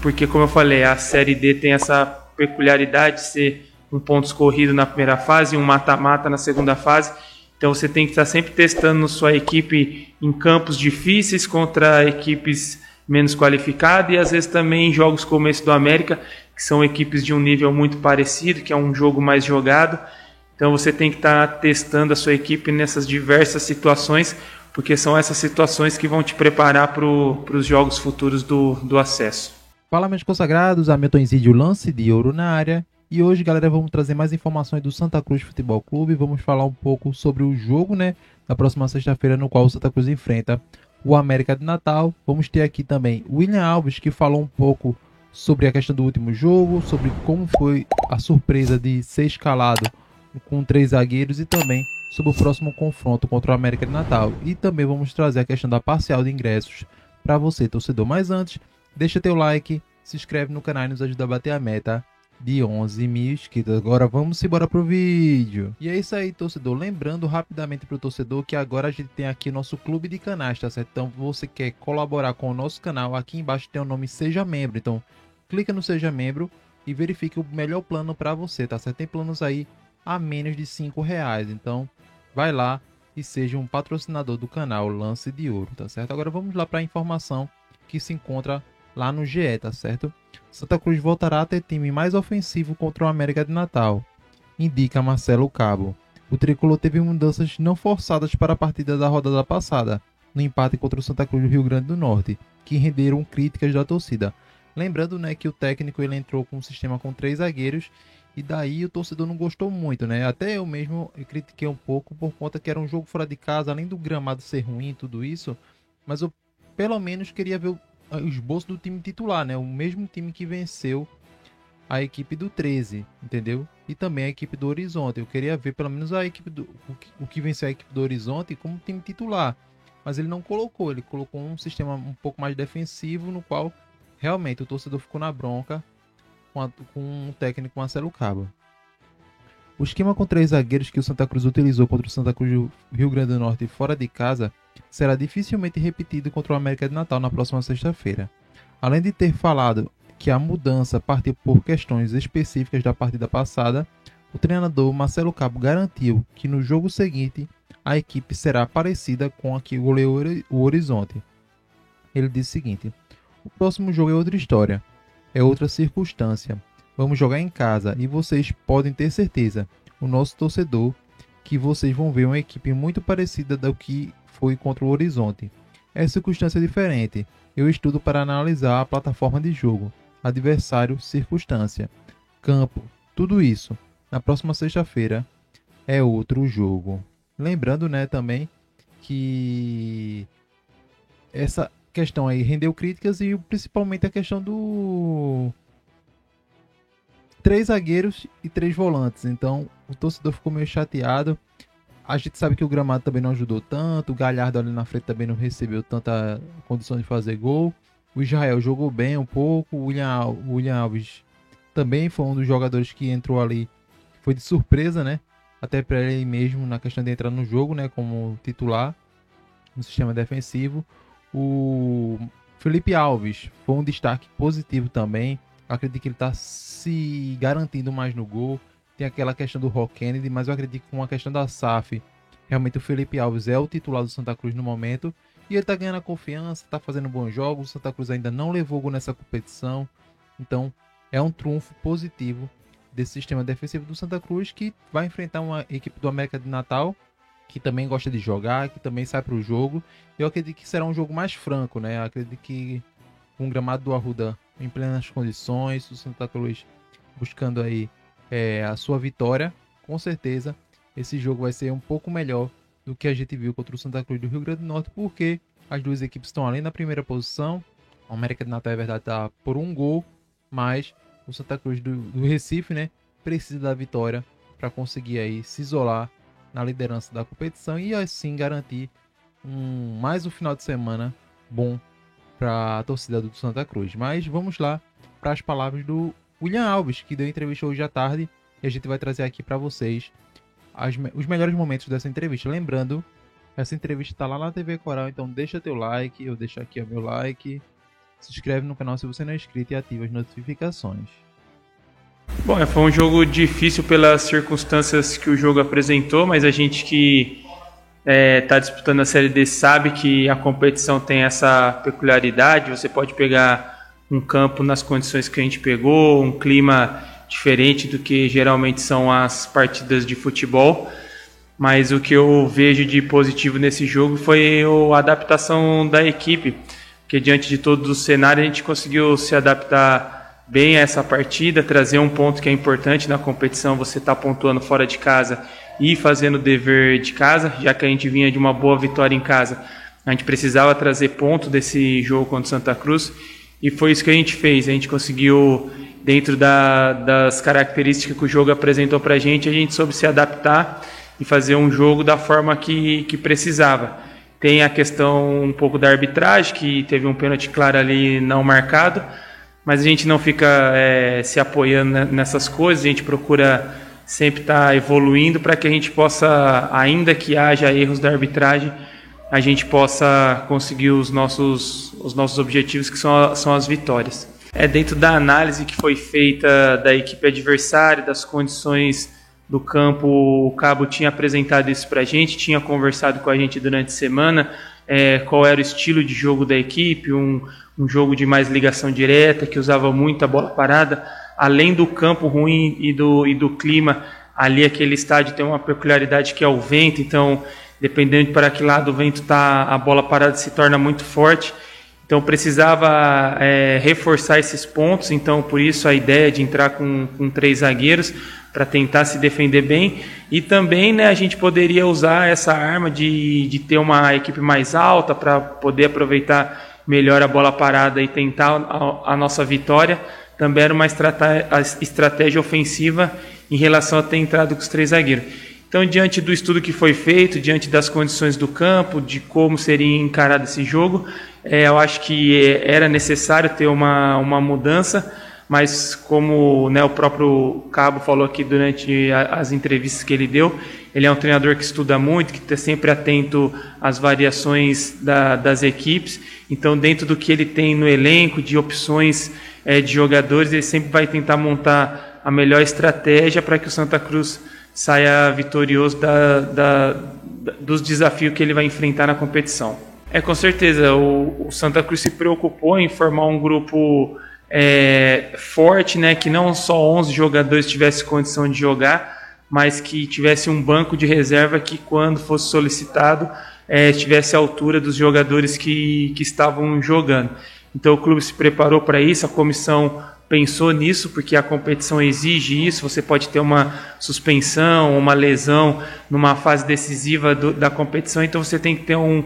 porque, como eu falei, a Série D tem essa peculiaridade de ser um pontos corrido na primeira fase e um mata-mata na segunda fase. Então você tem que estar sempre testando sua equipe em campos difíceis contra equipes menos qualificadas e às vezes também em jogos como esse do América, que são equipes de um nível muito parecido, que é um jogo mais jogado. Então você tem que estar testando a sua equipe nessas diversas situações, porque são essas situações que vão te preparar para os jogos futuros do acesso. Fala, meus consagrados, Hamilton Izídio, lance de ouro na área. E hoje, galera, vamos trazer mais informações do Santa Cruz Futebol Clube. Vamos falar um pouco sobre o jogo, né, da próxima sexta-feira, no qual o Santa Cruz enfrenta o América de Natal. Vamos ter aqui também o William Alves, que falou um pouco sobre a questão do último jogo, sobre como foi a surpresa de ser escalado com 3 zagueiros e também sobre o próximo confronto contra o América de Natal. E também vamos trazer a questão da parcial de ingressos para você, torcedor. Mas antes, deixa teu like, se inscreve no canal e nos ajuda a bater a meta de 11 mil inscritos. Agora vamos embora pro vídeo. E é isso aí, torcedor. Lembrando rapidamente pro torcedor que agora a gente tem aqui o nosso clube de canais, tá certo? Então, você quer colaborar com o nosso canal, aqui embaixo tem o nome Seja Membro. Então, clica no Seja Membro e verifique o melhor plano para você, tá certo? Tem planos aí a menos de R$5. Então, vai lá e seja um patrocinador do canal Lance de Ouro, tá certo? Agora vamos lá para a informação que se encontra lá no GE, tá certo? Santa Cruz voltará a ter time mais ofensivo contra o América de Natal, indica Marcelo Cabo. O tricolor teve mudanças não forçadas para a partida da rodada passada, no empate contra o Santa Cruz do Rio Grande do Norte, que renderam críticas da torcida. Lembrando, né, que o técnico ele entrou com um sistema com 3 zagueiros, e daí o torcedor não gostou muito, né? Até eu mesmo critiquei um pouco por conta que era um jogo fora de casa, além do gramado ser ruim e tudo isso, mas eu pelo menos queria ver o esboço do time titular, né? O mesmo time que venceu a equipe do 13, entendeu? E também a equipe do Horizonte. Eu queria ver pelo menos a equipe o que venceu a equipe do Horizonte como time titular. Mas ele não colocou, ele colocou um sistema um pouco mais defensivo, no qual realmente o torcedor ficou na bronca com o técnico Marcelo Cabo. O esquema com 3 zagueiros que o Santa Cruz utilizou contra o Santa Cruz do Rio Grande do Norte fora de casa será dificilmente repetido contra o América de Natal na próxima sexta-feira. Além de ter falado que a mudança partiu por questões específicas da partida passada, o treinador Marcelo Cabo garantiu que no jogo seguinte a equipe será parecida com a que goleou o Horizonte. Ele disse o seguinte: o próximo jogo é outra história, é outra circunstância. Vamos jogar em casa e vocês podem ter certeza, o nosso torcedor, que vocês vão ver uma equipe muito parecida do que foi contra o Horizonte. É circunstância diferente. Eu estudo para analisar a plataforma de jogo, adversário, circunstância, campo, tudo isso. Na próxima sexta-feira é outro jogo. Lembrando, né, também que essa questão aí rendeu críticas e principalmente a questão do 3 zagueiros e 3 volantes. Então o torcedor ficou meio chateado. A gente sabe que o gramado também não ajudou tanto. O Galhardo ali na frente também não recebeu tanta condição de fazer gol. O Israel jogou bem um pouco. O William Alves também foi um dos jogadores que entrou ali. Foi de surpresa, né? Até para ele mesmo na questão de entrar no jogo, né? Como titular no sistema defensivo. O Felipe Alves foi um destaque positivo também. Acredito que ele está se garantindo mais no gol. Tem aquela questão do Rock Kennedy, mas eu acredito que com a questão da SAF, realmente o Felipe Alves é o titular do Santa Cruz no momento. E ele está ganhando a confiança, está fazendo bons jogos. O Santa Cruz ainda não levou gol nessa competição. Então é um trunfo positivo desse sistema defensivo do Santa Cruz, que vai enfrentar uma equipe do América de Natal, que também gosta de jogar, que também sai para o jogo. Eu acredito que será um jogo mais franco, né? Eu acredito que com o gramado do Arruda em plenas condições, o Santa Cruz buscando aí a sua vitória, com certeza esse jogo vai ser um pouco melhor do que a gente viu contra o Santa Cruz do Rio Grande do Norte, porque as duas equipes estão ali na primeira posição. O América de Natal, é verdade, está por um gol, mas o Santa Cruz do Recife, né, precisa da vitória para conseguir aí se isolar na liderança da competição e assim garantir mais um final de semana bom para a torcida do Santa Cruz. Mas vamos lá para as palavras do William Alves, que deu entrevista hoje à tarde, e a gente vai trazer aqui para vocês os melhores momentos dessa entrevista. Lembrando, essa entrevista está lá na TV Coral, então deixa teu like, eu deixo aqui o meu like, se inscreve no canal se você não é inscrito e ativa as notificações. Bom, foi um jogo difícil pelas circunstâncias que o jogo apresentou, mas a gente que está disputando a Série D sabe que a competição tem essa peculiaridade. Você pode pegar um campo nas condições que a gente pegou, um clima diferente do que geralmente são as partidas de futebol, mas o que eu vejo de positivo nesse jogo foi a adaptação da equipe, porque diante de todos os cenários a gente conseguiu se adaptar bem a essa partida, trazer um ponto que é importante na competição. Você está pontuando fora de casa e fazendo o dever de casa, já que a gente vinha de uma boa vitória em casa, a gente precisava trazer ponto desse jogo contra o Santa Cruz, e foi isso que a gente fez. A gente conseguiu, dentro das características que o jogo apresentou para a gente soube se adaptar e fazer um jogo da forma que precisava. Tem a questão um pouco da arbitragem, que teve um pênalti claro ali não marcado, mas a gente não fica se apoiando nessas coisas. A gente procura sempre estar evoluindo para que a gente possa, ainda que haja erros da arbitragem, a gente possa conseguir os nossos objetivos, que são as vitórias. Dentro da análise que foi feita da equipe adversária, das condições do campo, o Cabo tinha apresentado isso para a gente, tinha conversado com a gente durante a semana, qual era o estilo de jogo da equipe, um jogo de mais ligação direta, que usava muito a bola parada. Além do campo ruim e do clima, ali aquele estádio tem uma peculiaridade que é o vento, então dependendo para que lado o vento está, a bola parada se torna muito forte. Então precisava reforçar esses pontos, então por isso a ideia de entrar com 3 zagueiros para tentar se defender bem. E também a gente poderia usar essa arma de ter uma equipe mais alta para poder aproveitar melhor a bola parada e tentar a nossa vitória. Também era uma estratégia ofensiva em relação a ter entrado com os 3 zagueiros. Então, diante do estudo que foi feito, diante das condições do campo, de como seria encarado esse jogo, eu acho que era necessário ter uma mudança, mas como o próprio Cabo falou aqui durante as entrevistas que ele deu, ele é um treinador que estuda muito, que está sempre atento às variações das equipes. Então, dentro do que ele tem no elenco, de opções de jogadores, ele sempre vai tentar montar a melhor estratégia para que o Santa Cruz saia vitorioso dos desafios que ele vai enfrentar na competição. Com certeza, o Santa Cruz se preocupou em formar um grupo forte, que não só 11 jogadores tivessem condição de jogar, mas que tivesse um banco de reserva que, quando fosse solicitado, estivesse à altura dos jogadores que estavam jogando. Então o clube se preparou para isso, a comissão pensou nisso, porque a competição exige isso. Você pode ter uma suspensão, uma lesão numa fase decisiva da competição, então você tem que ter um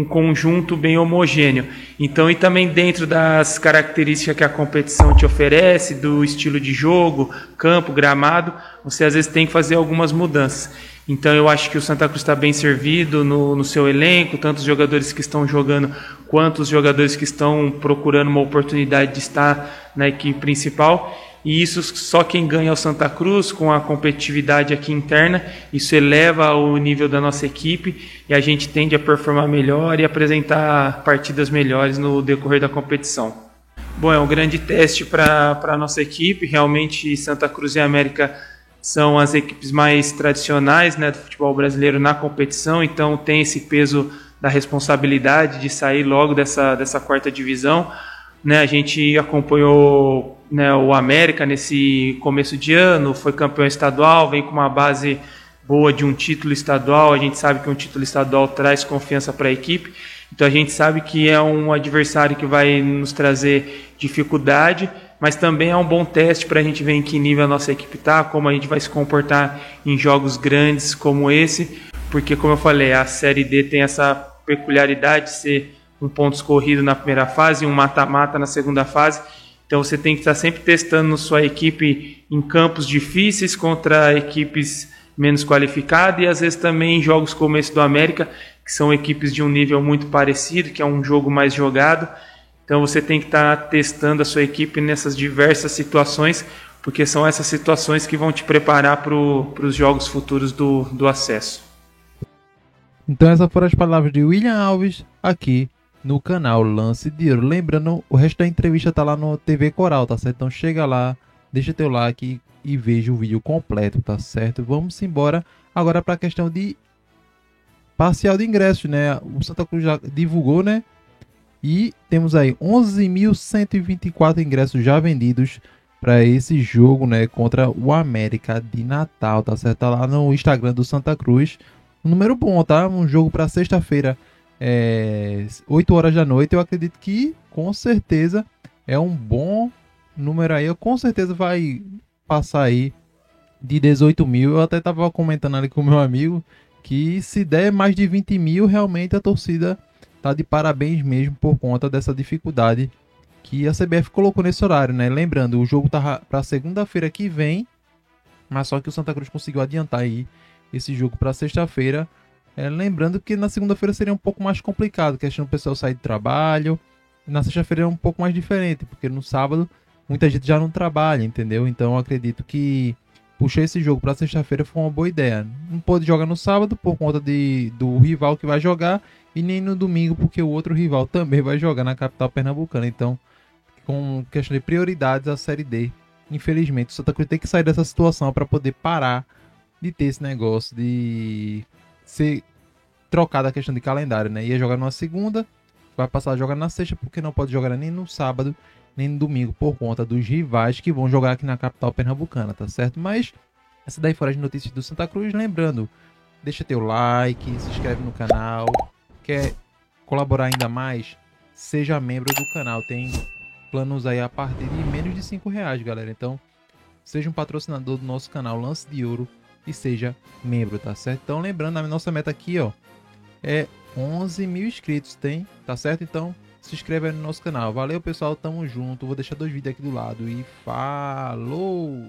conjunto bem homogêneo. Então, e também dentro das características que a competição te oferece, do estilo de jogo, campo, gramado, você às vezes tem que fazer algumas mudanças. Então eu acho que o Santa Cruz está bem servido no seu elenco, tanto os jogadores que estão jogando quanto os jogadores que estão procurando uma oportunidade de estar na equipe principal. E isso só quem ganha é o Santa Cruz, com a competitividade aqui interna. Isso eleva o nível da nossa equipe e a gente tende a performar melhor e apresentar partidas melhores no decorrer da competição. Bom, é um grande teste para a nossa equipe. Realmente Santa Cruz e América são as equipes mais tradicionais do futebol brasileiro na competição, então tem esse peso da responsabilidade de sair logo dessa 4ª divisão. A gente acompanhou o América nesse começo de ano, foi campeão estadual, vem com uma base boa de um título estadual. A gente sabe que um título estadual traz confiança para a equipe, então a gente sabe que é um adversário que vai nos trazer dificuldade, mas também é um bom teste para a gente ver em que nível a nossa equipe está, como a gente vai se comportar em jogos grandes como esse, porque, como eu falei, a Série D tem essa peculiaridade de ser um pontos corrido na primeira fase e um mata-mata na segunda fase. Então você tem que estar sempre testando sua equipe em campos difíceis contra equipes menos qualificadas, e às vezes também em jogos como esse do América, que são equipes de um nível muito parecido, que é um jogo mais jogado. Então você tem que estar testando a sua equipe nessas diversas situações, porque são essas situações que vão te preparar para os jogos futuros do acesso. Então essas foram as palavras de William Alves aqui no canal Lance de Ouro. Lembrando, o resto da entrevista tá lá no TV Coral, tá certo? Então chega lá, deixa teu like e veja o vídeo completo, tá certo? Vamos embora agora para a questão de parcial de ingressos, né? O Santa Cruz já divulgou, né? E temos aí 11.124 ingressos já vendidos para esse jogo, né, contra o América de Natal, tá certo? Tá lá no Instagram do Santa Cruz. Um número bom, tá? Um jogo para sexta-feira, 8 horas da noite. Eu acredito que, com certeza, é um bom número aí. Eu, com certeza vai passar aí de 18 mil. Eu até tava comentando ali com o meu amigo que se der mais de 20 mil, realmente a torcida tá de parabéns mesmo por conta dessa dificuldade que a CBF colocou nesse horário, né? Lembrando, o jogo tá para segunda-feira que vem, mas só que o Santa Cruz conseguiu adiantar aí esse jogo para sexta-feira. Lembrando que na segunda-feira seria um pouco mais complicado, questão do pessoal sair de trabalho. Na sexta-feira é um pouco mais diferente, porque no sábado muita gente já não trabalha, entendeu? Então eu acredito que puxar esse jogo para sexta-feira foi uma boa ideia. Não pôde jogar no sábado por conta do rival que vai jogar, e nem no domingo porque o outro rival também vai jogar na capital pernambucana. Então, com questão de prioridades, a Série D, infelizmente, o Santa Cruz tem que sair dessa situação para poder parar de ter esse negócio de ser trocada a questão de calendário, né? Ia jogar numa segunda, vai passar a jogar na sexta, porque não pode jogar nem no sábado, nem no domingo, por conta dos rivais que vão jogar aqui na capital pernambucana, tá certo? Mas essa daí foram as notícias do Santa Cruz. Lembrando, deixa teu like, se inscreve no canal. Quer colaborar ainda mais? Seja membro do canal. Tem planos aí a partir de menos de R$5, galera. Então, seja um patrocinador do nosso canal Lance de Ouro e seja membro, tá certo? Então, lembrando, a nossa meta aqui, ó, é 11 mil inscritos, tá certo? Então, se inscreve aí no nosso canal. Valeu, pessoal, tamo junto. Vou deixar 2 vídeos aqui do lado e falou!